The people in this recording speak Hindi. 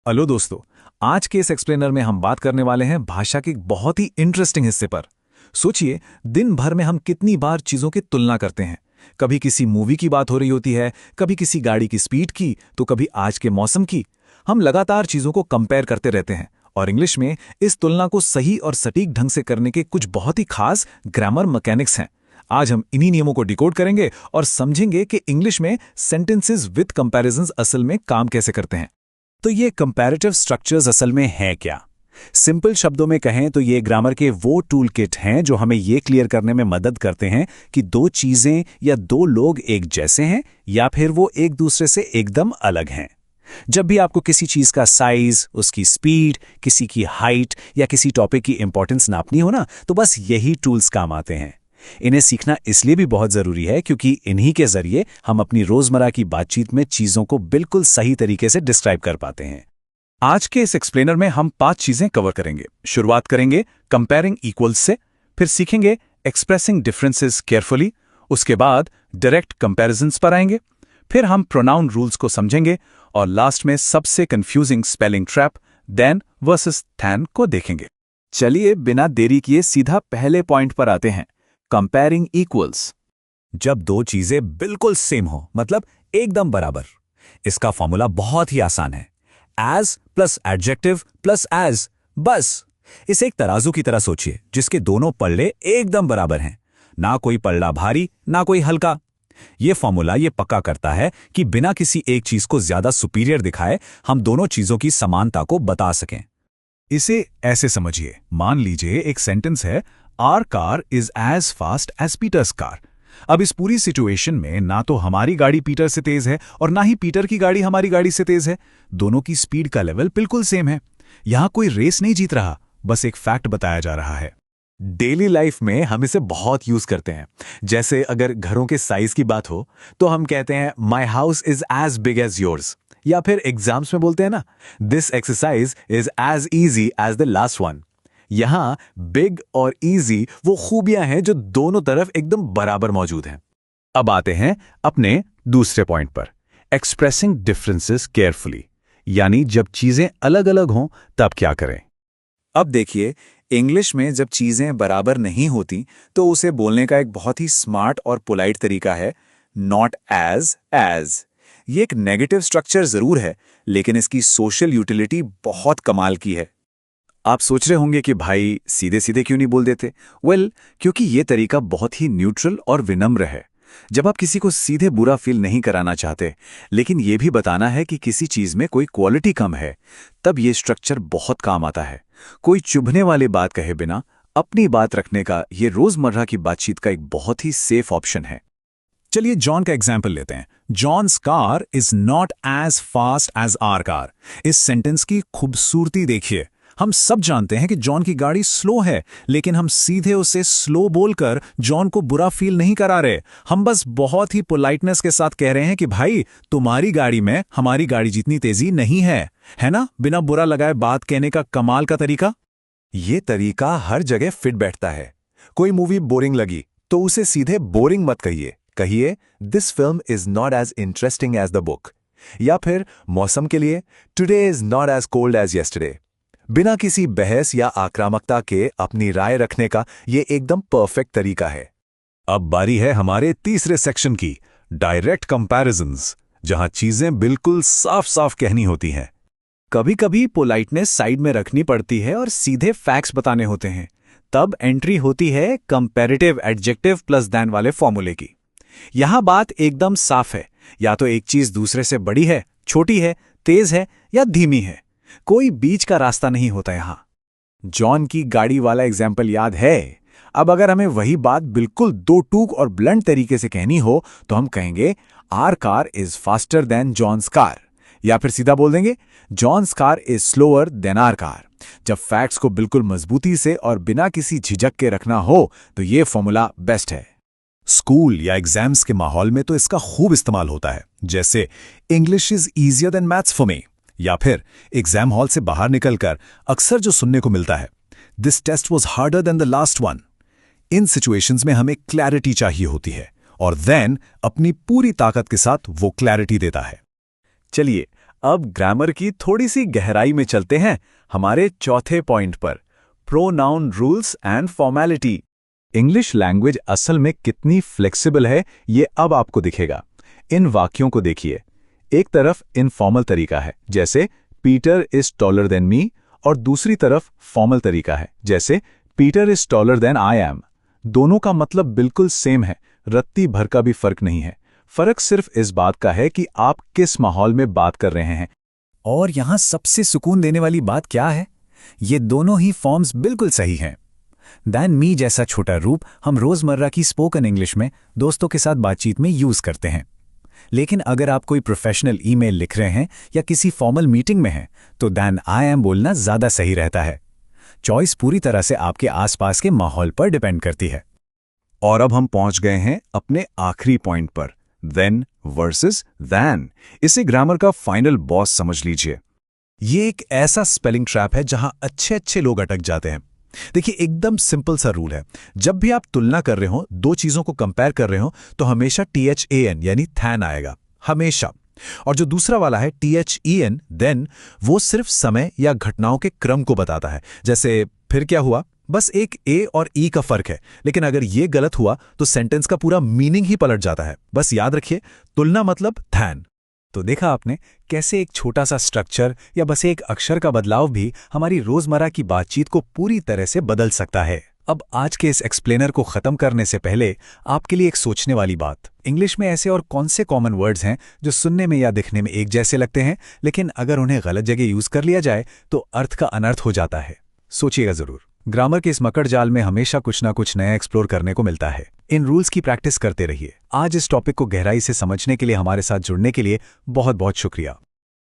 हेलो दोस्तों। आज के इस एक्सप्लेनर में हम बात करने वाले हैं भाषा के एक बहुत ही इंटरेस्टिंग हिस्से पर। सोचिए, दिन भर में हम कितनी बार चीजों की तुलना करते हैं। कभी किसी मूवी की बात हो रही होती है, कभी किसी गाड़ी की स्पीड की, तो कभी आज के मौसम की। हम लगातार चीजों को कंपेयर करते रहते हैं और इंग्लिश में इस तुलना को सही और सटीक ढंग से करने के कुछ बहुत ही खास ग्रामर मैकेनिक्स हैं। आज हम इन्हीं नियमों को डिकोड करेंगे और समझेंगे कि इंग्लिश में सेंटेंसेस विद कंपैरिजंस असल में काम कैसे करते हैं। तो ये कंपैरेटिव स्ट्रक्चर्स असल में हैं क्या? सिंपल शब्दों में कहें तो ये ग्रामर के वो टूल किट हैं जो हमें ये क्लियर करने में मदद करते हैं कि दो चीजें या दो लोग एक जैसे हैं या फिर वो एक दूसरे से एकदम अलग हैं। जब भी आपको किसी चीज का साइज, उसकी स्पीड, किसी की हाइट या किसी टॉपिक की इंपॉर्टेंस नापनी हो ना, तो बस यही टूल्स काम आते हैं। इन्हें सीखना इसलिए भी बहुत जरूरी है क्योंकि इन्हीं के जरिए हम अपनी रोजमर्रा की बातचीत में चीजों को बिल्कुल सही तरीके से डिस्क्राइब कर पाते हैं। आज के इस एक्सप्लेनर में हम 5 चीजें कवर करेंगे। शुरुआत करेंगे कंपेयरिंग इक्वल्स से, फिर सीखेंगे एक्सप्रेसिंग डिफरेंसेस केयरफुली, उसके बाद डायरेक्ट कंपैरिजंस पर आएंगे, फिर हम प्रोनाउन रूल्स को समझेंगे और लास्ट में सबसे confusing spelling trap then versus than को देखेंगे। चलिए बिना देरी किए सीधा पहले पॉइंट पर आते हैं, कंपेयरिंग इक्वल्स। जब दो चीजें बिल्कुल सेम हो, मतलब एकदम बराबर, इसका फॉर्मूला बहुत ही आसान है। As plus adjective plus as. बस इसे एक तराजू की तरह सोचिए जिसके दोनों पल्ले एकदम बराबर हैं, ना कोई पल्ला भारी ना कोई हल्का। यह फॉर्मूला ये पक्का करता है कि बिना किसी एक चीज को ज्यादा सुपीरियर दिखाए हम दोनों चीजों की समानता को बता सकें। इसे ऐसे समझिए, मान लीजिए एक सेंटेंस है, our car is as fast as Peter's car. अब इस पूरी सिचुएशन में ना तो हमारी गाड़ी पीटर से तेज है और ना ही पीटर की गाड़ी हमारी गाड़ी से तेज है। दोनों की स्पीड का लेवल बिल्कुल सेम है। यहां कोई रेस नहीं जीत रहा, बस एक फैक्ट बताया जा रहा है। डेली लाइफ में हम इसे बहुत यूज करते हैं। जैसे अगर घरों के साइज की बात हो तो हम कहते हैं my house is as big as yours, या फिर एग्जाम्स में बोलते हैं ना, this exercise is as easy as the last one. यहां बिग और इजी वो खूबियां हैं जो दोनों तरफ एकदम बराबर मौजूद हैं। अब आते हैं अपने दूसरे पॉइंट पर, एक्सप्रेसिंग डिफरेंसेस केयरफुली, यानी जब चीजें अलग अलग हों तब क्या करें। अब देखिए, इंग्लिश में जब चीजें बराबर नहीं होती तो उसे बोलने का एक बहुत ही स्मार्ट और पोलाइट तरीका है, नॉट एज एज। ये एक नेगेटिव स्ट्रक्चर जरूर है, लेकिन इसकी सोशल यूटिलिटी बहुत कमाल की है। आप सोच रहे होंगे कि भाई सीधे सीधे क्यों नहीं बोल देते? क्योंकि ये तरीका बहुत ही न्यूट्रल और विनम्र है। जब आप किसी को सीधे बुरा फील नहीं कराना चाहते, लेकिन ये भी बताना है कि किसी चीज में कोई क्वालिटी कम है, तब ये स्ट्रक्चर बहुत काम आता है। कोई चुभने वाली बात कहे बिना अपनी बात रखने का ये रोजमर्रा की बातचीत का एक बहुत ही सेफ ऑप्शन है। चलिए जॉन का एग्जाम्पल लेते हैं। John's car is not as fast as our car. इस सेंटेंस की खूबसूरती देखिए। हम सब जानते हैं कि जॉन की गाड़ी स्लो है, लेकिन हम सीधे उसे स्लो बोलकर जॉन को बुरा फील नहीं करा रहे। हम बस बहुत ही पोलाइटनेस के साथ कह रहे हैं कि भाई तुम्हारी गाड़ी में हमारी गाड़ी जितनी तेजी नहीं है ना? बिना बुरा लगाए बात कहने का कमाल का तरीका। ये तरीका हर जगह फिट बैठता है। कोई मूवी बोरिंग लगी तो उसे सीधे बोरिंग मत कहिए this film is not as interesting as the book. या फिर मौसम के लिए, today is not as cold as yesterday. बिना किसी बहस या आक्रामकता के अपनी राय रखने का ये एकदम परफेक्ट तरीका है। अब बारी है हमारे तीसरे सेक्शन की, डायरेक्ट कंपैरिजंस, जहां चीजें बिल्कुल साफ साफ कहनी होती हैं। कभी कभी पोलाइटनेस साइड में रखनी पड़ती है और सीधे फैक्ट्स बताने होते हैं। तब एंट्री होती है कंपैरेटिव एडजेक्टिव प्लस देन वाले फॉर्मूले की। यहां बात एकदम साफ है, या तो एक चीज दूसरे से बड़ी है, छोटी है, तेज है या धीमी है। कोई बीच का रास्ता नहीं होता यहां। जॉन की गाड़ी वाला एग्जाम्पल याद है? अब अगर हमें वही बात बिल्कुल दो टूक और ब्लंट तरीके से कहनी हो तो हम कहेंगे our car is faster than John's car, या फिर सीधा बोल देंगे John's car is slower than our car. जब फैक्ट्स को बिल्कुल मजबूती से और बिना किसी झिझक के रखना हो तो ये फॉर्मूला बेस्ट है। स्कूल या एग्जाम्स के माहौल में तो इसका खूब इस्तेमाल होता है, जैसे English is easier than maths for me, या फिर एग्जाम हॉल से बाहर निकलकर अक्सर जो सुनने को मिलता है, this test was harder than the last one. इन सिचुएशंस में हमें क्लैरिटी चाहिए होती है और देन अपनी पूरी ताकत के साथ वो क्लैरिटी देता है। चलिए अब ग्रामर की थोड़ी सी गहराई में चलते हैं हमारे चौथे पॉइंट पर, pronoun rules and formality. English language असल में कितनी फ्लेक्सिबल है ये अब आपको दिखेगा। इन वाक्यों को देखिए। एक तरफ इनफॉर्मल तरीका है, जैसे Peter is taller than me, और दूसरी तरफ फॉर्मल तरीका है, जैसे Peter is taller than I am. दोनों का मतलब बिल्कुल सेम है, रत्ती भर का भी फर्क नहीं है। फर्क सिर्फ इस बात का है कि आप किस माहौल में बात कर रहे हैं। और यहां सबसे सुकून देने वाली बात क्या है? ये दोनों ही फॉर्म्स बिल्कुल सही हैं। दैन मी जैसा छोटा रूप हम रोजमर्रा की स्पोकन इंग्लिश में दोस्तों के साथ बातचीत में यूज करते हैं। लेकिन अगर आप कोई प्रोफेशनल ईमेल लिख रहे हैं या किसी फॉर्मल मीटिंग में हैं, तो दैन आई एम बोलना ज्यादा सही रहता है। चॉइस पूरी तरह से आपके आसपास के माहौल पर डिपेंड करती है। और अब हम पहुंच गए हैं अपने आखिरी पॉइंट पर, then वर्सेस than। इसे ग्रामर का फाइनल बॉस समझ लीजिए। ये एक ऐसा स्पेलिंग ट्रैप है जहां अच्छे अच्छे लोग अटक जाते हैं। देखिए, एकदम सिंपल सा रूल है। जब भी आप तुलना कर रहे हो, दो चीजों को कंपेयर कर रहे हो, तो हमेशा THAN यानी थैन आएगा, हमेशा। और जो दूसरा वाला है THEN, देन, वो सिर्फ समय या घटनाओं के क्रम को बताता है। जैसे फिर क्या हुआ, बस एक ए और ई का फर्क है। लेकिन अगर ये गलत हुआ तो सेंटेंस का पूरा मीनिंग ही पलट जाता है। बस याद रखिए, तुलना मतलब थैन। तो देखा आपने कैसे एक छोटा सा स्ट्रक्चर या बस एक अक्षर का बदलाव भी हमारी रोजमर्रा की बातचीत को पूरी तरह से बदल सकता है। अब आज के इस एक्सप्लेनर को खत्म करने से पहले आपके लिए एक सोचने वाली बात, इंग्लिश में ऐसे और कौन से कॉमन वर्ड्स हैं जो सुनने में या दिखने में एक जैसे लगते हैं, लेकिन अगर उन्हें गलत जगह यूज कर लिया जाए तो अर्थ का अनर्थ हो जाता है? सोचिएगा जरूर। ग्रामर के इस मकड़ जाल में हमेशा कुछ ना कुछ नया एक्सप्लोर करने को मिलता है। इन रूल्स की प्रैक्टिस करते रहिए। आज इस टॉपिक को गहराई से समझने के लिए हमारे साथ जुड़ने के लिए बहुत बहुत शुक्रिया।